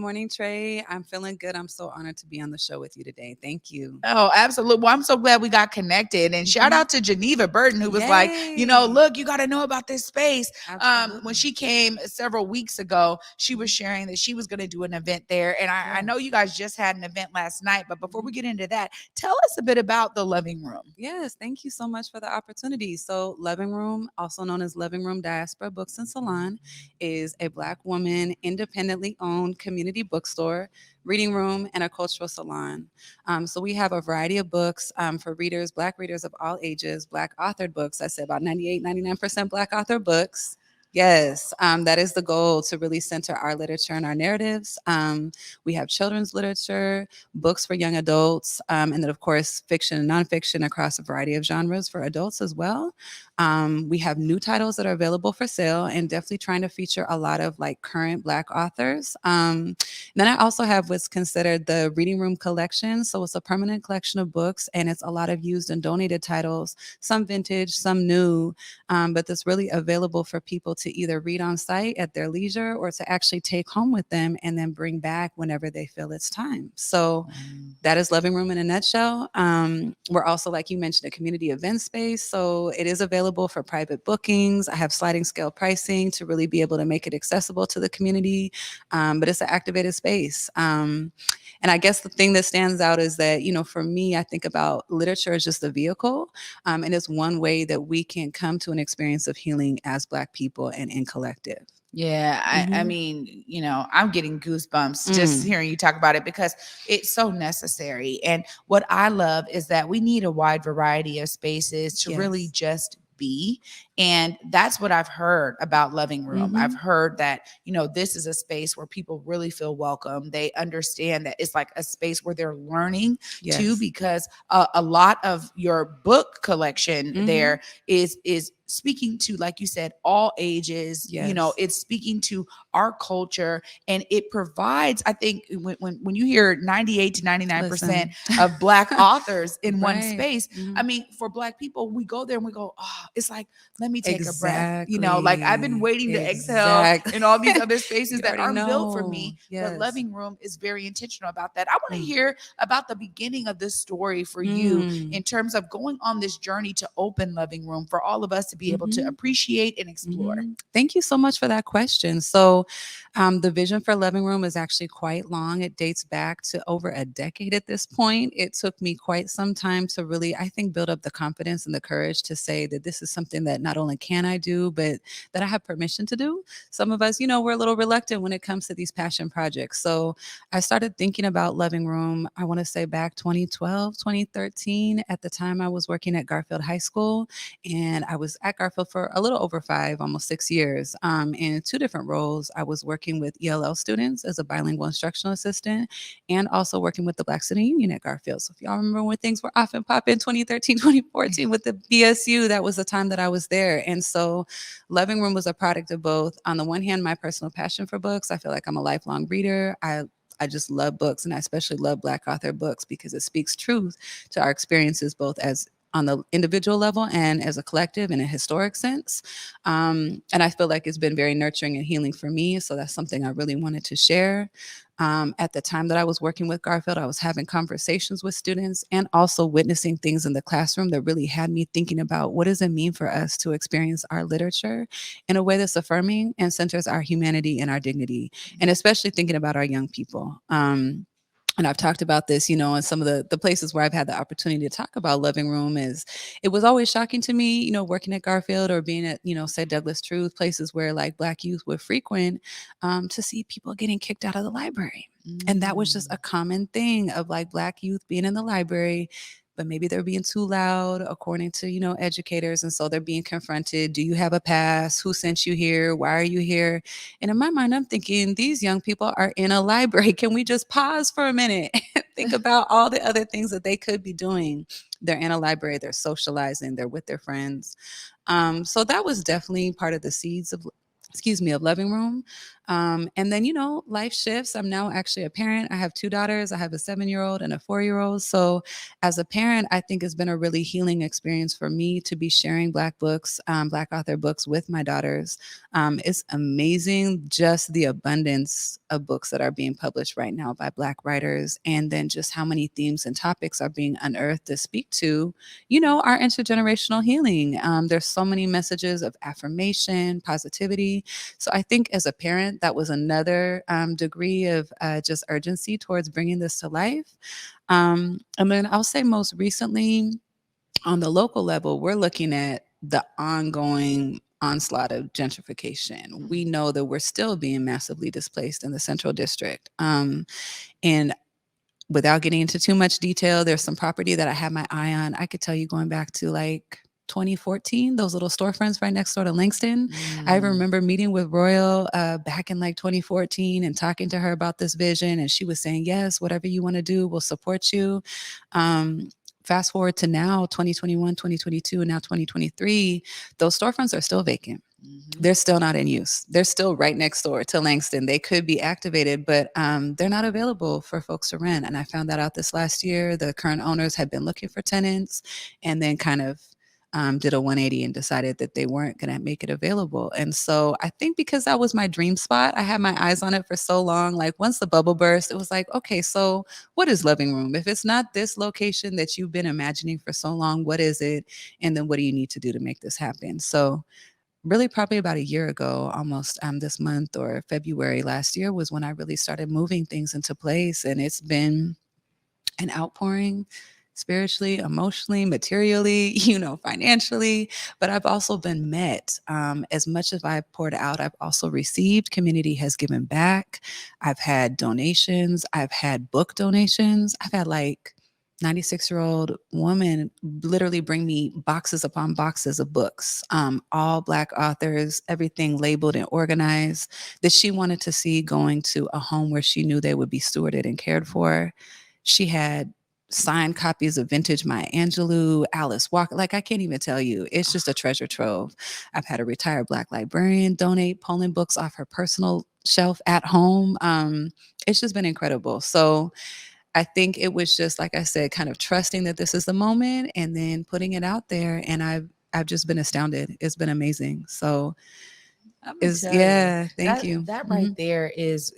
morning, Trae. I'm feeling good. I'm so honored to be on the show with you today. Thank you. Oh, absolutely. Well, I'm so glad we got connected. And shout Mhm. out to Geneva Burton, who was like, Yay. look, you got to know about this space. When Absolutely. she came several weeks ago, she was sharing that she was going to do an event there. And I know you guys just had an event last night. But before we get into that, tell us a bit about the Loving Room. Yes, thank you so much for the opportunity. So, Loving Room, also known as Loving Room Diaspora Books and Salon, is a Black woman, independently owned community bookstore, reading room, and a cultural salon. So, we have a variety of books for readers, Black readers of all ages, Black authored books. I say about 98, 99% Black author books. Yes, that is the goal, to really center our literature and our narratives. We have children's literature, books for young adults, and then, of course, fiction and nonfiction across a variety of genres for adults as well. We have new titles that are available for sale, and definitely trying to feature a lot of like current Black authors. Then I also have what's considered the Reading Room Collection. So it's a permanent collection of books, and it's a lot of used and donated titles, some vintage, some new, but that's really available for people to either read on site at their leisure or to actually take home with them and then bring back whenever they feel it's time. So that is Loving Room in a nutshell. We're also, like you mentioned, a community event space. So it is available for private bookings. I have sliding scale pricing to really be able to make it accessible to the community. But it's an activated space. And I guess the thing that stands out is that, for me, I think about literature as just a vehicle. And it's one way that we can come to an experience of healing as Black people and in collective. Yeah, I Mhm. mean, I'm getting goosebumps just Mm. hearing you talk about it because it's so necessary. And what I love is that we need a wide variety of spaces to really Yes. just be. And that's what I've heard about Loving Room. I've Mhm. heard that, this is a space where people really feel welcome. They understand that it's like a space where they're learning too, Yes. because a lot of your book collection Mhm. there is speaking to, like you said, all ages. Yes. It's speaking to our culture, and it provides, I think, when you hear 98 to 99% Listen. of Black authors in one Right. space, I Mhm. mean, for Black people, we go there and we go, oh, it's like, let me take a breath. Like I've been Exactly. waiting to exhale Exactly. in all these other spaces You that already aren't built for know. me. But Yes. Loving Room is very intentional about that. I want to Mm. hear about the beginning of this story for you, Mm. in terms of going on this journey to open Loving Room for all of us to be able to Mhm. appreciate and explore. Thank you so much for that question. So, the vision for Loving Room is actually quite long. It dates back to over a decade at this point. It took me quite some time to really, I think, build up the confidence and the courage to say that this is something that not only can I do, but that I have permission to do. Some of us, we're a little reluctant when it comes to these passion projects. So, I started thinking about Loving Room, I want to say back 2012, 2013. At the time, I was working at Garfield High School, and I was at Garfield for a little over 5, almost 6 years, in 2 different roles. I was working with ELL students as a bilingual instructional assistant, and also working with the Black Student Union at Garfield. So if y'all remember when things were off and popping 2013, 2014 with the BSU, that was the time that I was there. And so Loving Room was a product of both. On the one hand, my personal passion for books. I feel like I'm a lifelong reader. I just love books, and I especially love Black author books because it speaks truth to our experiences, both as on the individual level and as a collective in a historic sense. And I feel like it's been very nurturing and healing for me. So that's something I really wanted to share. At the time that I was working with Garfield, I was having conversations with students and also witnessing things in the classroom that really had me thinking about, what does it mean for us to experience our literature in a way that's affirming and centers our humanity and our dignity, and especially thinking about our young people. And I've talked about this, in some of the places where I've had the opportunity to talk about Loving Room. Is it was always shocking to me, working at Garfield or being at, say, Douglas Truth, places where like Black youth would frequent, to see people getting kicked out of the library. And that was just a common thing of like Black youth being in the library, but maybe they're being too loud according to, educators. And so they're being confronted. Do you have a pass? Who sent you here? Why are you here? And in my mind, I'm thinking, these young people are in a library. Can we just pause for a minute and think about all the other things that they could be doing? They're in a library, they're socializing, they're with their friends. So that was definitely part of the seeds of, excuse me, of Loving Room. And then, life shifts. I'm now actually a parent. I have two daughters. I have a 7-year-old and a 4-year-old. So, as a parent, I think it's been a really healing experience for me to be sharing Black books, Black author books with my daughters. It's amazing just the abundance of books that are being published right now by Black writers, and then just how many themes and topics are being unearthed to speak to, our intergenerational healing. There's so many messages of affirmation, positivity. So I think as a parent, that was another degree of just urgency towards bringing this to life. And then I'll say most recently, on the local level, we're looking at the ongoing onslaught of gentrification. We know that we're still being massively displaced in the Central District. And without getting into too much detail, there's some property that I have my eye on. I could tell you going back to like 2014, those little storefronts right next door to Langston. I remember meeting with Royal back in like 2014 and talking to her about this vision. And she was saying, yes, whatever you want to do, we'll support you. Fast forward to now, 2021, 2022, and now 2023, those storefronts are still vacant. They're still not in use. They're still right next door to Langston. They could be activated, but they're not available for folks to rent. And I found that out this last year. The current owners had been looking for tenants and then kind of did a 180 and decided that they weren't going to make it available. And so I think because that was my dream spot, I had my eyes on it for so long. Like once the bubble burst, it was like, okay, so what is Loving Room? If it's not this location that you've been imagining for so long, what is it? And then what do you need to do to make this happen? So really probably about a year ago, almost this month or February last year was when I really started moving things into place. And it's been an outpouring spiritually, emotionally, materially, financially. But I've also been met. As much as I've poured out, I've also received. Community has given back. I've had donations. I've had book donations. I've had like 96-year-old woman literally bring me boxes upon boxes of books, all Black authors, everything labeled and organized, that she wanted to see going to a home where she knew they would be stewarded and cared for. She had signed copies of vintage Maya Angelou, Alice Walker. Like, I can't even tell you. It's just a treasure trove. I've had a retired Black librarian donate Poland books off her personal shelf at home. It's just been incredible. So I think it was just, like I said, kind of trusting that this is the moment and then putting it out there. And I've just been astounded. It's been amazing. So I'm gonna is tell you yeah, thank that you. that right Mhm. there is,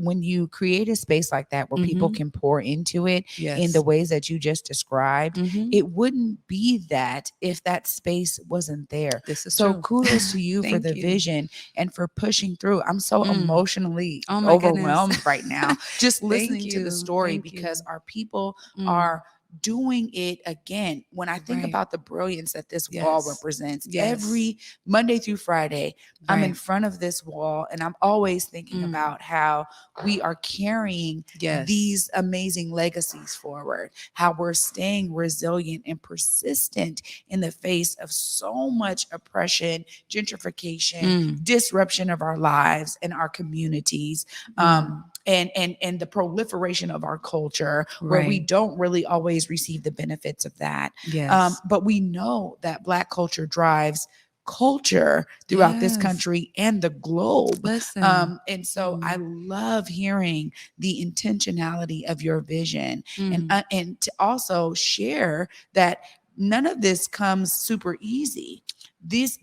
when you create a space like that where people Mhm. can pour into it in the Yes. ways that you just described, Mhm. it wouldn't be that if that space wasn't there. This is So true. kudos to you for Thank the you. vision and for pushing through. I'm so Mm. emotionally Oh my goodness. overwhelmed right now just Thank listening to the you. story Thank because you. our people Mm. are doing it again. When I think Right. about the brilliance that this wall Yes. represents, Yes. every Monday through Friday, I'm in Right. front of this wall and I'm always thinking Mm. about how we are carrying Yes. these amazing legacies forward, how we're staying resilient and persistent in the face of so much oppression, gentrification, Mm. disruption of our lives and our communities. Mm. And the proliferation of our culture where we Right. don't really always receive the benefits of that. Yes. But we know that Black culture drives culture throughout this Yes. country and the globe. Listen. And so I Mm. love hearing the intentionality of your vision Mm. and to also share that none of this comes super easy. These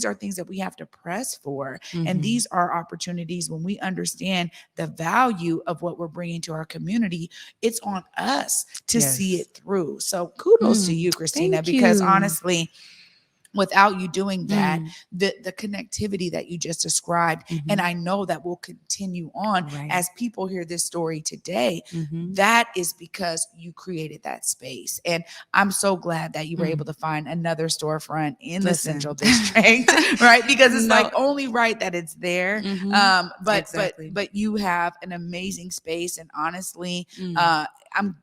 are things that we have to press for, and Mhm. these are opportunities when we understand the value of what we're bringing to our community. It's on us to see Yes. it through. So kudos to Mm. you, Kristina, Thank because you. honestly, without you doing that, Mm. the connectivity that you just described, and Mhm. I know that will continue on Right. as people hear this story today, Mhm. that is because you created that space. And I'm so glad that you were able Mm. to find another storefront in the Central Listen. District, right? Because it's like No. only right that it's there. Mhm. But Exactly. you have an amazing space, and honestly, Mm.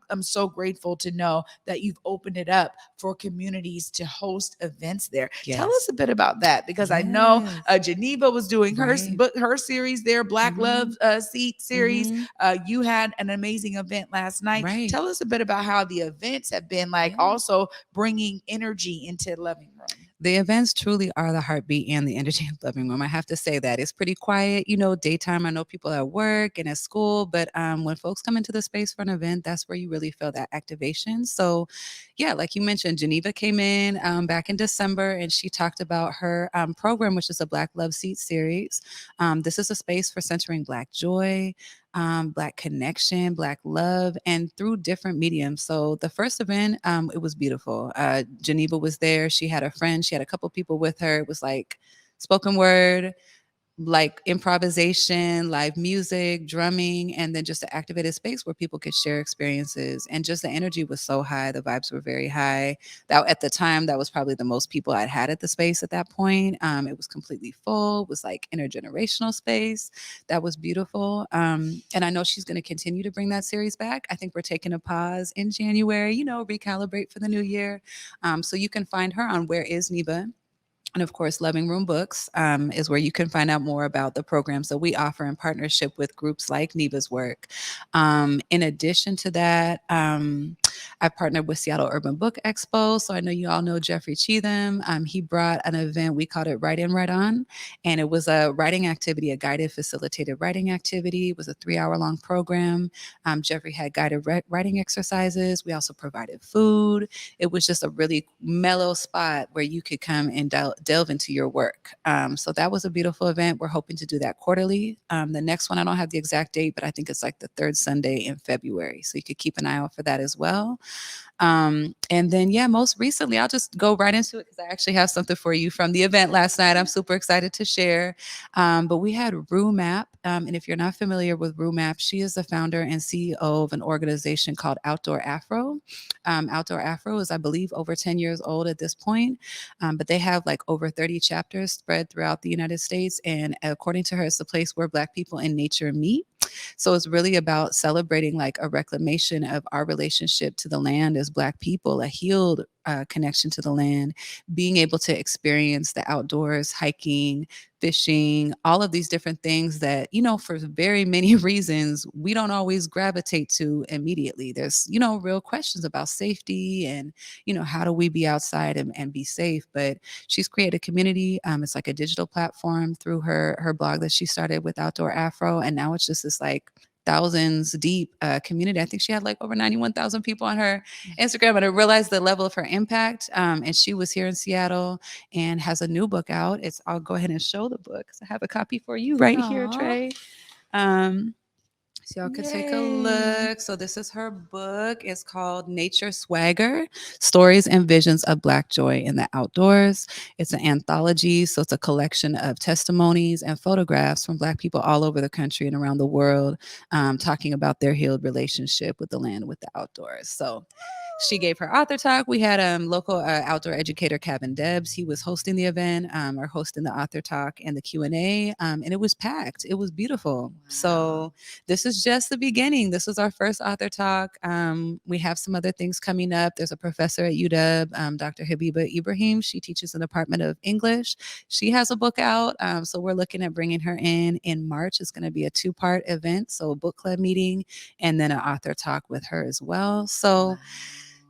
I'm so grateful to know that you've opened it up for communities to host events there. Tell us Yes. a bit about that, because I know Yes. Geneva was doing Right. her series there, Black Love Mhm. Seat series. Mhm. You had an amazing event last night. Right. Tell us a bit about how the events have been like Yeah. also bringing energy into Loving Room. The events truly are the heartbeat and the energy of Living Room. I have to say that it's pretty quiet, daytime. I know people at work and at school, but when folks come into the space for an event, that's where you really feel that activation. So, yeah, like you mentioned, Geneva came in back in December and she talked about her program, which is a Black Love Seat series. This is a space for centering Black joy, Black connection, Black love, and through different mediums. So the first event, it was beautiful. Geneva was there. She had a friend. She had a couple people with her. It was like spoken word, like improvisation, live music, drumming, and then just an activated space where people could share experiences. And just the energy was so high. The vibes were very high. That at the time, that was probably the most people I'd had at the space at that point. It was completely full. It was like intergenerational space. That was beautiful. And I know she's going to continue to bring that series back. I think we're taking a pause in January, recalibrate for the new year. So you can find her on Where Is Neva? And of course, Loving Room Books is where you can find out more about the programs that we offer in partnership with groups like Neva's work. In addition to that, I partnered with Seattle Urban Book Expo. So I know you all know Jeffrey Cheatham. He brought an event, we called it Write In, Write On. And it was a writing activity, a guided facilitated writing activity. It was a 3-hour long program. Jeffrey had guided writing exercises. We also provided food. It was just a really mellow spot where you could come and delve into your work. So that was a beautiful event. We're hoping to do that quarterly. The next one, I don't have the exact date, but I think it's like the third Sunday in February. So you could keep an eye out for that as well. And then, yeah, most recently, I'll just go right into it because I actually have something for you from the event last night. I'm super excited to share. But we had Rue Map. And if you're not familiar with Rue Map, she is the founder and CEO of an organization called Outdoor Afro. Outdoor Afro is, I believe, over 10 years old at this point. But they have like over 30 chapters spread throughout the United States. And according to her, it's a place where Black people and nature meet. So it's really about celebrating like a reclamation of our relationship to the land as Black people, a healed connection to the land, being able to experience the outdoors, hiking, fishing, all of these different things that, for very many reasons, we don't always gravitate to immediately. There's, real questions about safety and, how do we be outside and be safe? But she's created a community. It's like a digital platform through her blog that she started with Outdoor Afro. And now it's just this like thousands deep community. I think she had like over 91,000 people on her Instagram, and I realized the level of her impact. And she was here in Seattle and has a new book out. I'll go ahead and show the book because I have a copy for you right here, Trae. So y'all could take a look. So this is her book. It's called Nature Swagger: Stories and Visions of Black Joy in the Outdoors. It's an anthology, so it's a collection of testimonies and photographs from Black people all over the country and around the world, talking about their healed relationship with the land, with the outdoors. So she gave her author talk. We had local outdoor educator Kevin Debs. He was hosting the event, or hosting the author talk and the Q&A, and it was packed. It was beautiful. Wow. So this is just the beginning. This was our first author talk. We have some other things coming up. There's a professor at UW, Dr. Habiba Ibrahim. She teaches in the Department of English. She has a book out. So we're looking at bringing her in March. It's going to be a 2-part event. So a book club meeting and then an author talk with her as well. So wow.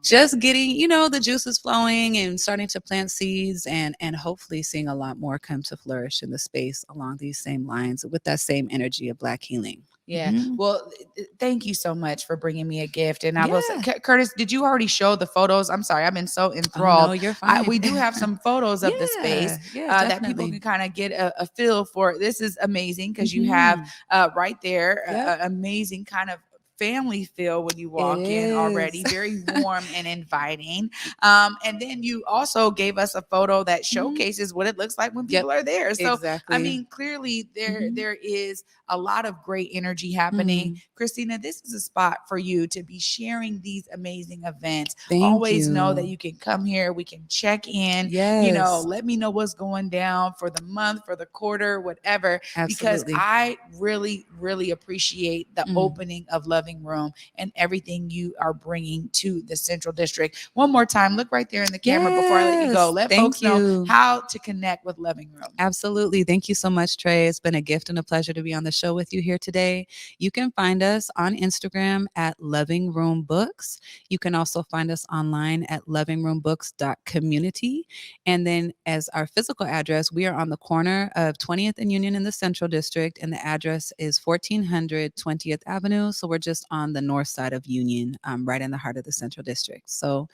Just getting, the juices flowing and starting to plant seeds and hopefully seeing a lot more come to flourish in the space along these same lines with that same energy of Black healing. Yeah. Mm-hmm. Well, thank you so much for bringing me a gift. And I will say, Curtis, did you already show the photos? I'm sorry, I've been so enthralled. Oh, no, you're fine. We do have some photos of the space that people can kind of get a feel for. This is amazing because you have right there amazing kind of family feel when you walk in already, very warm and inviting. And then you also gave us a photo that showcases what it looks like when people are there. So, exactly. I mean, clearly there is a lot of great energy happening. Kristina, this is a spot for you to be sharing these amazing events. Always know that you can come here. We can check in, let me know what's going down for the month, for the quarter, whatever. Absolutely. Because I really, really appreciate the opening of Loving Loving Room and everything you are bringing to the Central District. One more time, look right there in the camera before I let you go. Let folks know how to connect with Loving Room. Absolutely. Thank you so much, Trae. It's been a gift and a pleasure to be on the show with you here today. You can find us on Instagram at Loving Room Books. You can also find us online at lovingroombooks.community. And then as our physical address, we are on the corner of 20th and Union in the Central District, and the address is 1400 20th Avenue. So we're just on the north side of Union, right in the heart of the Central District. So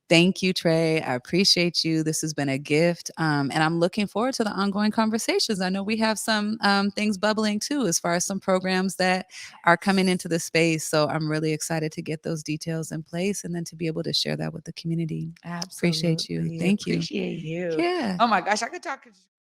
thank you, Trae. I appreciate you. This has been a gift. And I'm looking forward to the ongoing conversations. I know we have some things bubbling too, as far as some programs that are coming into the space. So I'm really excited to get those details in place and then to be able to share that with the community. Absolutely. Appreciate you. Thank you. Appreciate you. Yeah. Oh my gosh, I could talk